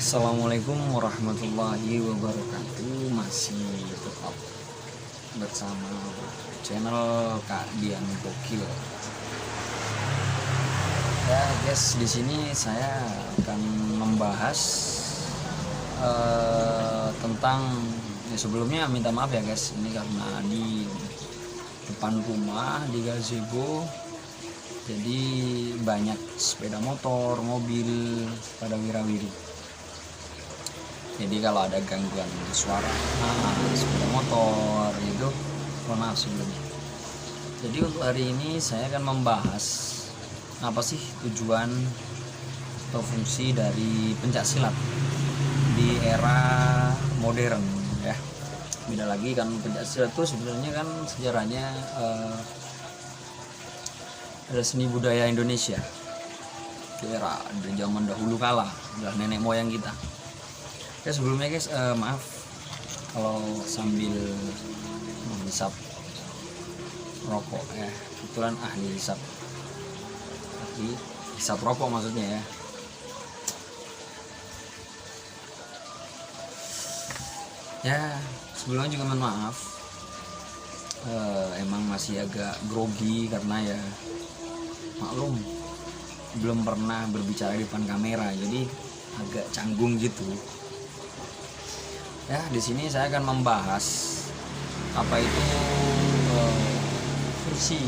Assalamualaikum warahmatullahi wabarakatuh. Masih tetap bersama channel Kak Dian Gokil. Ya guys, di sini saya akan membahas tentang sebelumnya minta maaf ya guys, ini karena di depan rumah di gazebo, jadi banyak sepeda motor, mobil pada wirawiri. Jadi kalau ada gangguan suara sepeda motor itu, mohon maaf sebelumnya. Jadi untuk hari ini saya akan membahas apa sih tujuan atau fungsi dari pencak silat di era modern ya. Beda lagi kan, pencak silat itu sebenarnya kan sejarahnya ada seni budaya Indonesia di era dari zaman dahulu kala, udah nenek moyang kita. Ya sebelumnya guys, maaf kalau sambil menghisap rokok ya, kebetulan ahli hisap rokok maksudnya ya. Ya sebelumnya juga mohon maaf, emang masih agak grogi karena ya maklum belum pernah berbicara di depan kamera, jadi agak canggung gitu. Ya, di sini saya akan membahas apa itu fungsi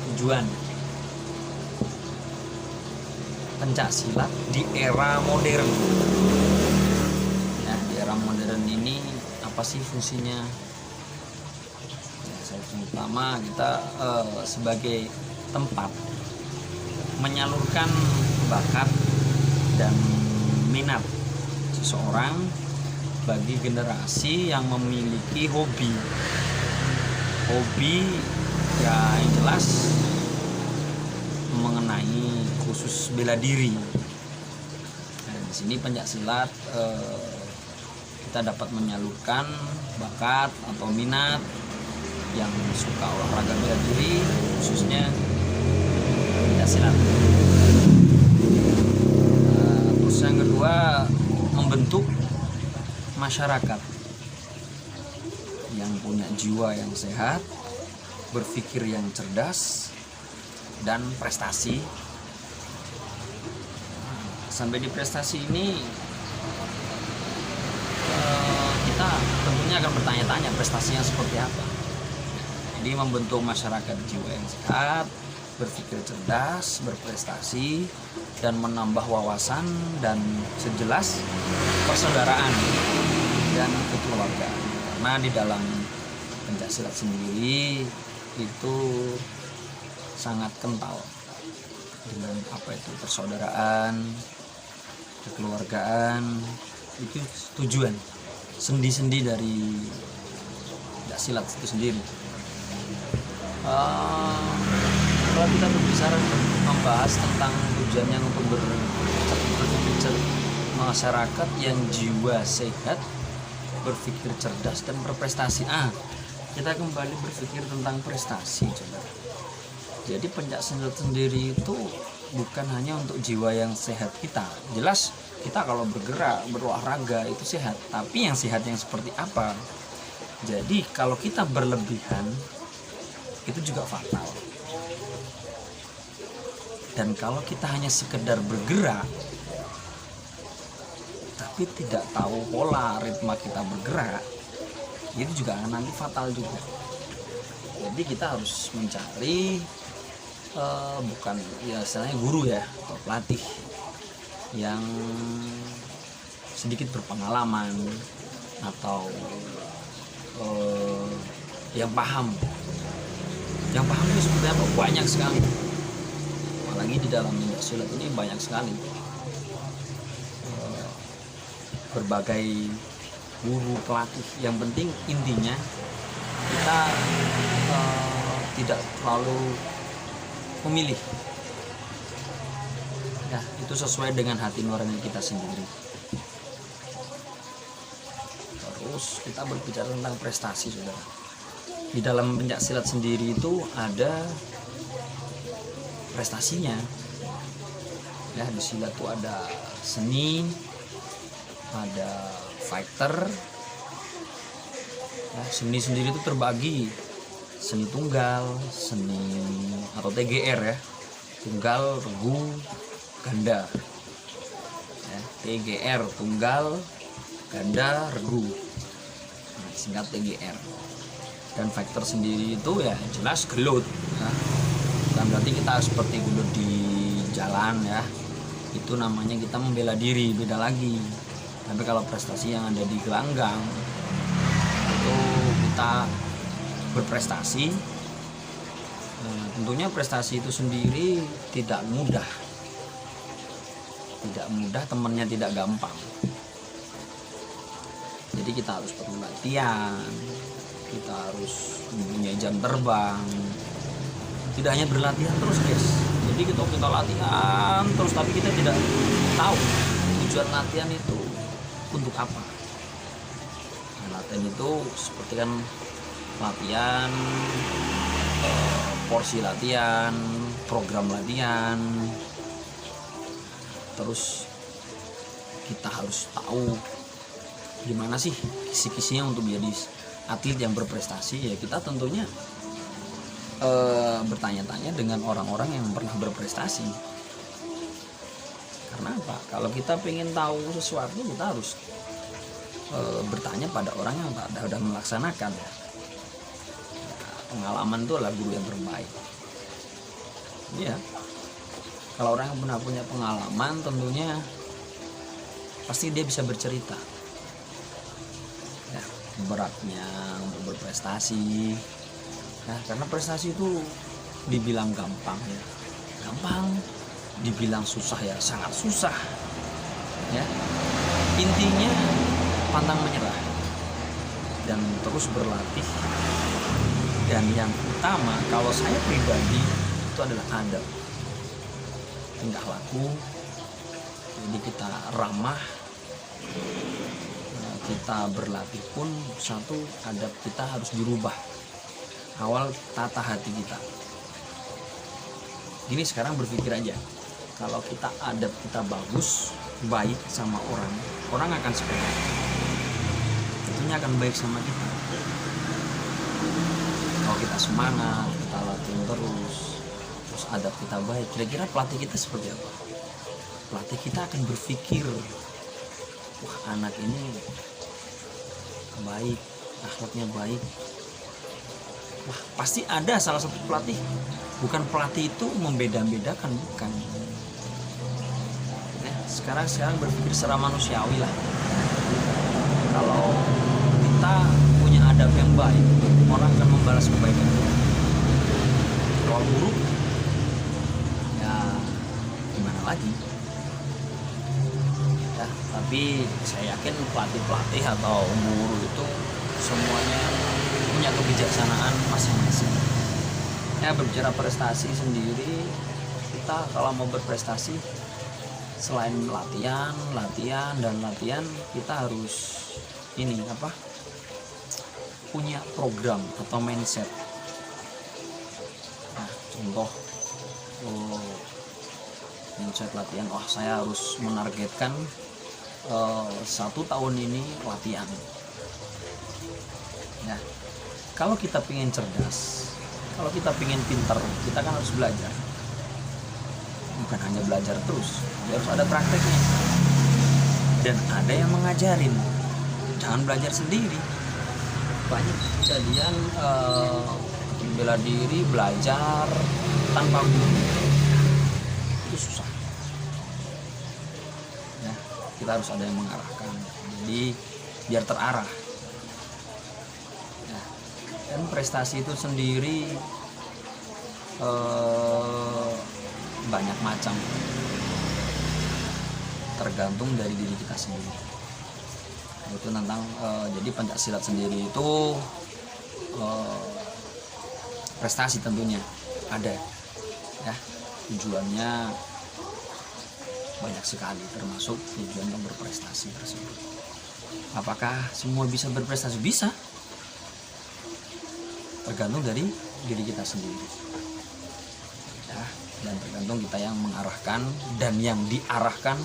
tujuan pencak silat di era modern. Nah, di era modern ini apa sih fungsinya? Ya, saya pertama kita sebagai tempat menyalurkan bakat dan minat seseorang bagi generasi yang memiliki hobi ya yang jelas mengenai khusus bela diri. Nah, di sini pencak silat kita dapat menyalurkan bakat atau minat yang suka olahraga bela diri, khususnya pencak silat. Terus yang kedua, membentuk masyarakat yang punya jiwa yang sehat, berpikir yang cerdas, dan prestasi. Sampai di prestasi ini kita tentunya akan bertanya-tanya prestasinya seperti apa. Jadi membentuk masyarakat jiwa yang sehat, berpikir cerdas, berprestasi, dan menambah wawasan dan sejelas persaudaraan dan kekeluargaan. Karena di dalam pencak silat sendiri itu sangat kental dengan apa itu persaudaraan, kekeluargaan. Itu tujuan sendi-sendi dari pencak silat itu sendiri. Kalau kita berbicara membahas tentang tujuannya untuk berpikir masyarakat yang jiwa sehat, berpikir cerdas, dan berprestasi. Kita kembali berpikir tentang prestasi coba. Jadi pencak silat sendiri itu bukan hanya untuk jiwa yang sehat kita. Jelas kita kalau bergerak, berolahraga itu sehat, tapi yang sehat yang seperti apa? Jadi kalau kita berlebihan itu juga fatal. Dan kalau kita hanya sekedar bergerak tapi tidak tahu pola ritme kita bergerak, itu juga akan nanti fatal juga. Jadi kita harus mencari bukan ya istilahnya guru ya atau pelatih yang sedikit berpengalaman atau yang paham itu seperti apa. Banyak sekali, apalagi di dalam pencak silat ini banyak sekali berbagai guru pelatih. Yang penting intinya kita tidak terlalu memilih ya, itu sesuai dengan hati nurani kita sendiri. Terus kita berbicara tentang prestasi, saudara. Di dalam pencak silat sendiri itu ada prestasinya ya. Di silat itu ada seni, ada fighter. Nah, seni sendiri itu terbagi seni tunggal, seni atau TGR ya, tunggal, regu, ganda ya, TGR tunggal, ganda, regu, nah, singkat TGR. Dan fighter sendiri itu ya jelas gelut ya. Bukan berarti kita seperti gelut di jalan ya, itu namanya kita membela diri, beda lagi. Tapi kalau prestasi yang ada di gelanggang itu kita berprestasi. Nah, tentunya prestasi itu sendiri tidak mudah, temennya tidak gampang. Jadi kita harus perlu latihan, kita harus mempunyai jam terbang. Tidak hanya berlatihan terus guys, jadi kita latihan terus tapi kita tidak tahu tujuan latihan itu untuk apa. Nah, latihan itu seperti kan latihan, porsi latihan, program latihan. Terus kita harus tahu gimana sih kisi-kisinya untuk menjadi atlet yang berprestasi. Ya kita tentunya bertanya-tanya dengan orang-orang yang pernah berprestasi. Karena apa? Kalau kita pengen tahu sesuatu, kita harus bertanya pada orang yang sudah melaksanakan. Pengalaman itu adalah guru yang terbaik. Ya, kalau orang yang pernah punya pengalaman, tentunya pasti dia bisa bercerita. Ya, beratnya untuk berprestasi. Nah, karena prestasi itu dibilang gampang ya, gampang. Dibilang susah ya, sangat susah. Ya, intinya pantang menyerah dan terus berlatih. Dan yang utama kalau saya pribadi itu adalah adab, tingkah laku. Jadi kita ramah, kita berlatih pun satu adab kita harus dirubah. Awal tata hati kita. Ini sekarang berpikir aja, kalau kita adab kita bagus, baik sama orang, orang akan seperti tentunya akan baik sama kita. Kalau kita semangat, kita latihan terus adab kita baik, kira-kira pelatih kita seperti apa? Pelatih kita akan berpikir, wah anak ini baik, akhlaknya baik. Wah, pasti ada salah satu pelatih. Bukan pelatih itu membeda-bedakan, bukan. Nah, sekarang berpikir secara manusiawi lah. Kalau kita punya adab yang baik, orang akan membalas kebaikan kita. Kalau buruk, ya gimana lagi? Ya, tapi saya yakin pelatih atau guru itu semuanya punya kebijaksanaan masing-masing. Ya, berbicara prestasi sendiri, kita kalau mau berprestasi selain latihan, kita harus punya program atau mindset. Nah, contoh mindset latihan, saya harus menargetkan 1 tahun ini latihan. Ya, kalau kita pengen cerdas, kalau kita pengen pintar, kita kan harus belajar. Bukan hanya belajar terus, harus ada prakteknya. Dan ada yang mengajarin. Jangan belajar sendiri. Banyak kejadian bela diri belajar tanpa guru. Itu susah. Ya, kita harus ada yang mengarahkan. Jadi biar terarah. Dan prestasi itu sendiri banyak macam, tergantung dari diri kita sendiri. Itu tentang jadi Pencaksilat sendiri itu prestasi tentunya ada ya, tujuannya banyak sekali, termasuk tujuan yang berprestasi tersebut. Apakah semua bisa berprestasi? Bisa, tergantung dari diri kita sendiri ya, dan tergantung kita yang mengarahkan dan yang diarahkan.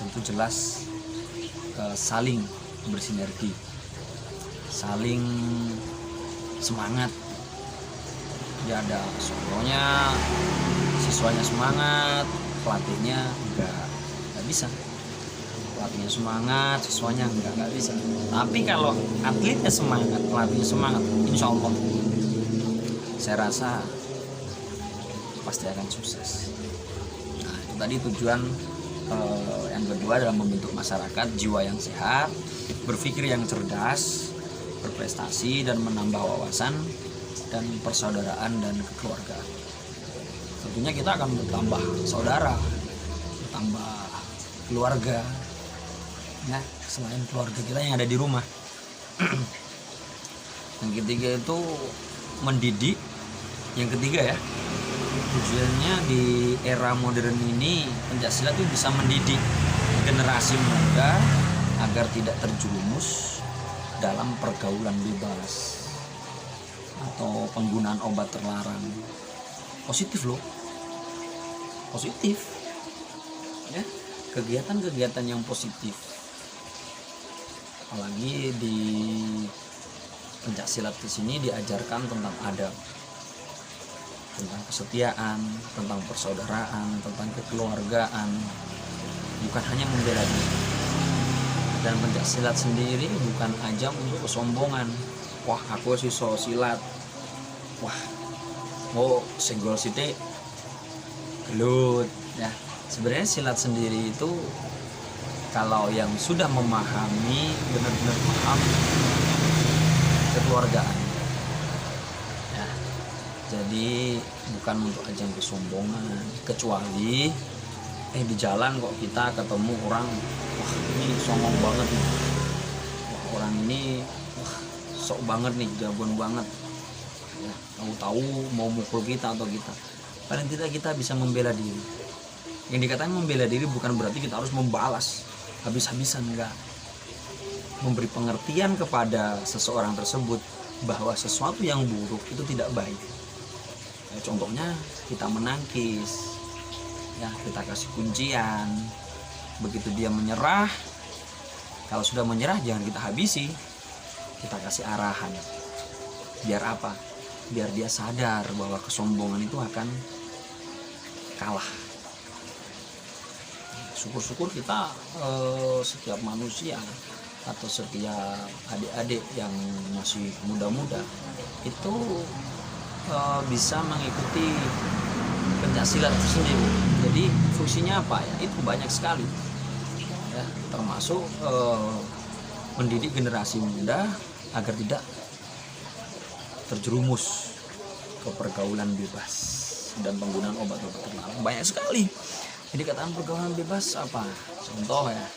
Tentu jelas saling bersinergi, saling semangat. Ya ada solonya, siswanya semangat, pelatihnya nggak bisa. Pelatihnya semangat, siswanya nggak bisa. Tapi kalau atletnya semangat, pelatihnya semangat, insya Allah saya rasa pasti akan sukses. Nah, itu tadi tujuan yang kedua dalam membentuk masyarakat jiwa yang sehat, berpikir yang cerdas, berprestasi dan menambah wawasan dan persaudaraan dan kekeluargaan. Tentunya kita akan bertambah saudara, bertambah keluarga. Nah, selain keluarga kita yang ada di rumah. Yang ketiga itu mendidik. Yang ketiga ya, tujuannya di era modern ini Pencaksilat itu bisa mendidik generasi muda agar tidak terjerumus dalam pergaulan bebas atau penggunaan obat terlarang. Positif loh, positif ya, kegiatan-kegiatan yang positif. Apalagi di Pencaksilat di sini diajarkan tentang adab, tentang kesetiaan, tentang persaudaraan, tentang kekeluargaan, bukan hanya membela diri. Dan Pencaksilat sendiri bukan ajang untuk kesombongan. Wah, aku siswa silat. Wah, mau senggol sithik gelut ya. Sebenarnya silat sendiri itu kalau yang sudah memahami, benar-benar paham kekeluargaan ya. Jadi bukan untuk ajang kesombongan, kecuali di jalan kok kita ketemu orang, wah ini songong banget nih, wah orang ini wah sok banget nih, jagoan banget ya, tahu-tahu mau mukul kita atau kita, paling tidak kita bisa membela diri. Yang dikatakan membela diri bukan berarti kita harus membalas habis-habisan, enggak. Memberi pengertian kepada seseorang tersebut bahwa sesuatu yang buruk itu tidak baik ya, contohnya kita menangkis ya, kita kasih kuncian, begitu dia menyerah, kalau sudah menyerah jangan kita habisi, kita kasih arahan. Biar apa? Biar dia sadar bahwa kesombongan itu akan kalah. Syukur-syukur kita setiap manusia atau setiap adik-adik yang masih muda-muda itu bisa mengikuti Pencaksilat itu sendiri. Jadi fungsinya apa ya? Itu banyak sekali ya, termasuk mendidik generasi muda agar tidak terjerumus ke pergaulan bebas dan penggunaan obat-obat terlarang. Banyak sekali. Jadi katakan pergaulan bebas apa? Contoh ya,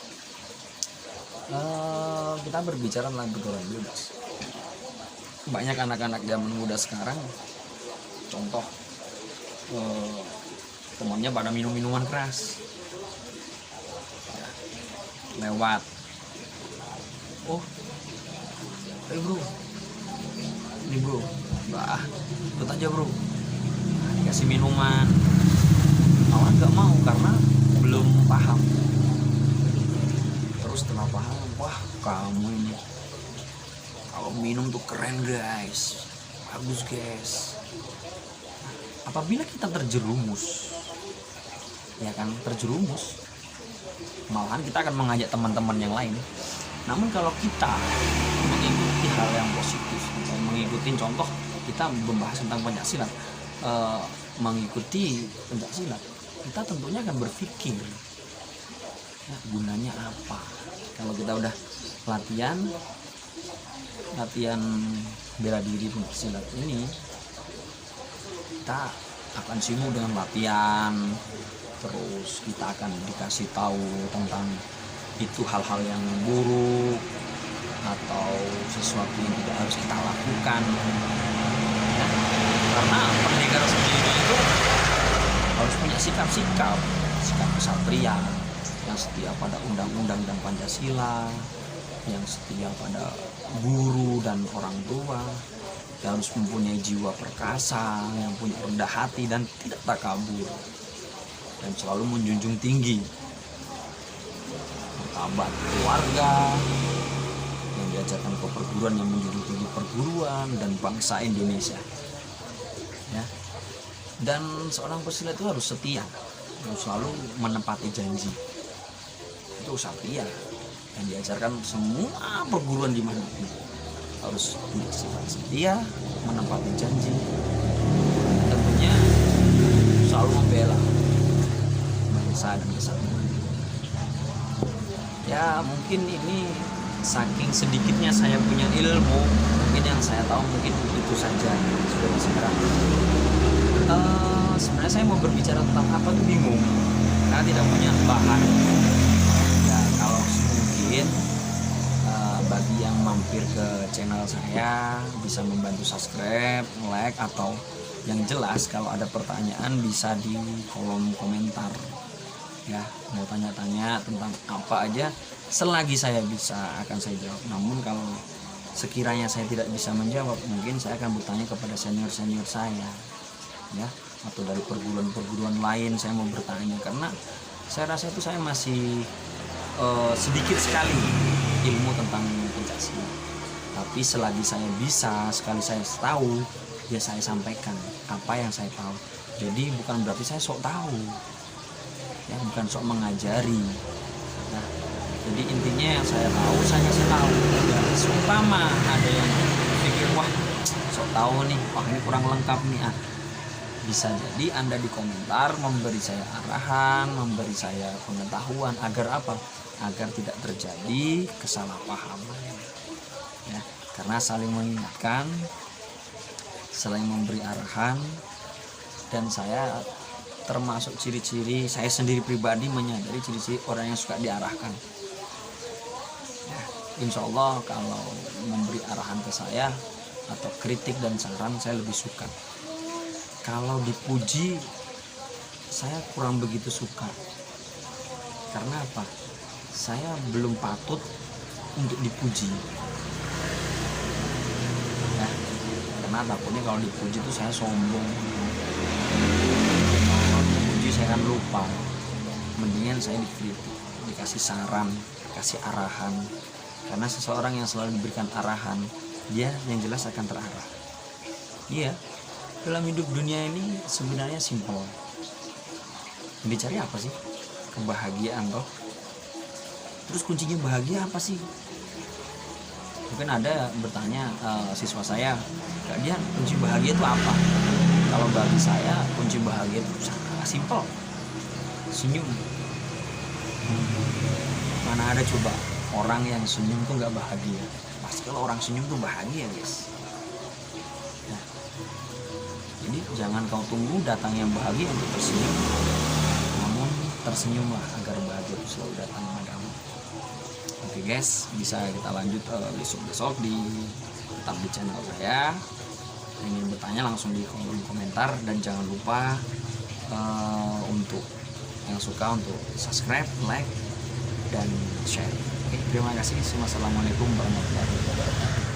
kita berbicara tentang pergaulan bebas. Banyak anak-anak zaman muda sekarang, contoh temannya pada minum-minuman keras ya, lewat, oh bro, ini bro, bah ikut aja bro, kasih minuman, awalnya nggak mau karena belum paham. Terus setelah paham, wah kamu ini kalau minum tuh keren guys, bagus guys. Apabila kita terjerumus, ya kan, terjerumus, malahan kita akan mengajak teman-teman yang lain. Namun kalau kita mengikuti hal yang positif, mengikuti contoh kita membahas tentang Pencaksilat, mengikuti Pencaksilat, kita tentunya akan berpikir ya, gunanya apa. Kalau kita udah latihan bela diri Pencaksilat ini, kita akan sibuk dengan latihan, terus kita akan dikasih tahu tentang itu hal-hal yang buruk atau sesuatu yang tidak harus kita lakukan ya, karena pendekar sendiri itu harus punya sikap kesatria yang setia pada undang-undang dan Pancasila, yang setia pada guru dan orang tua, yang harus mempunyai jiwa perkasa, yang punya rendah hati dan tidak takabur, dan selalu menjunjung tinggi sahabat keluarga, yang diajarkan ke perguruan, yang menjunjung perguruan dan bangsa Indonesia ya. Dan seorang pesilat itu harus setia, harus selalu menepati janji. Itu satria yang diajarkan semua perguruan dimanapun, harus bersifat setia, menepati janji, tentunya selalu membela bangsa dan kesatuan. Ya mungkin ini saking sedikitnya saya punya ilmu, mungkin yang saya tahu mungkin itu saja sudah sekarang. Sebenarnya saya mau berbicara tentang apa tuh bingung, karena tidak punya bahan. Ya kalau mungkin bagi yang mampir ke channel saya bisa membantu subscribe, like, atau yang jelas kalau ada pertanyaan bisa di kolom komentar ya. Mau tanya-tanya tentang apa aja, selagi saya bisa akan saya jawab. Namun kalau sekiranya saya tidak bisa menjawab, mungkin saya akan bertanya kepada senior-senior saya ya, atau dari perguruan-perguruan lain saya mau bertanya, karena saya rasa itu saya masih sedikit sekali ilmu tentang pencaksilat. Tapi selagi saya bisa, sekali saya tahu, ya saya sampaikan apa yang saya tahu. Jadi bukan berarti saya sok tahu ya, bukan sok mengajari. Nah, jadi intinya yang saya tahu saya kasih tahu. Ya, seumpama ada yang pikir wah sok tahu nih, wah ini kurang lengkap nih, bisa jadi Anda di komentar memberi saya arahan, memberi saya pengetahuan agar apa? Agar tidak terjadi kesalahpahaman ya, karena saling mengingatkan, saling memberi arahan. Dan saya termasuk ciri-ciri, saya sendiri pribadi menyadari ciri-ciri orang yang suka diarahkan ya. Insya Allah kalau memberi arahan ke saya atau kritik dan saran saya lebih suka. Kalau dipuji saya kurang begitu suka. Karena apa? Saya belum patut untuk dipuji ya, karena takutnya kalau dipuji itu saya sombong. Kalau dipuji saya akan lupa. Mendingan saya dikritik, dikasih saran, dikasih arahan. Karena seseorang yang selalu diberikan arahan, dia yang jelas akan terarah. Iya, dalam hidup dunia ini sebenarnya simpel. Yang dicari apa sih? Kebahagiaan toh. Terus kuncinya bahagia apa sih? Mungkin ada bertanya siswa saya, Kak Dian, kunci bahagia itu apa? Kalau bagi saya kunci bahagia itu sangat simpel, senyum. Mana ada coba orang yang senyum tuh nggak bahagia? Pasti kalau orang senyum tuh bahagia guys. Nah, jadi jangan kau tunggu datang yang bahagia untuk tersenyum, namun tersenyumlah agar bahagia itu selalu datang padamu. Oke guys, bisa kita lanjut besok di tetap di channel saya. Ingin bertanya langsung di kolom komentar, dan jangan lupa untuk yang suka untuk subscribe, like, dan share. Oke, terima kasih. Wassalamualaikum warahmatullahi wabarakatuh.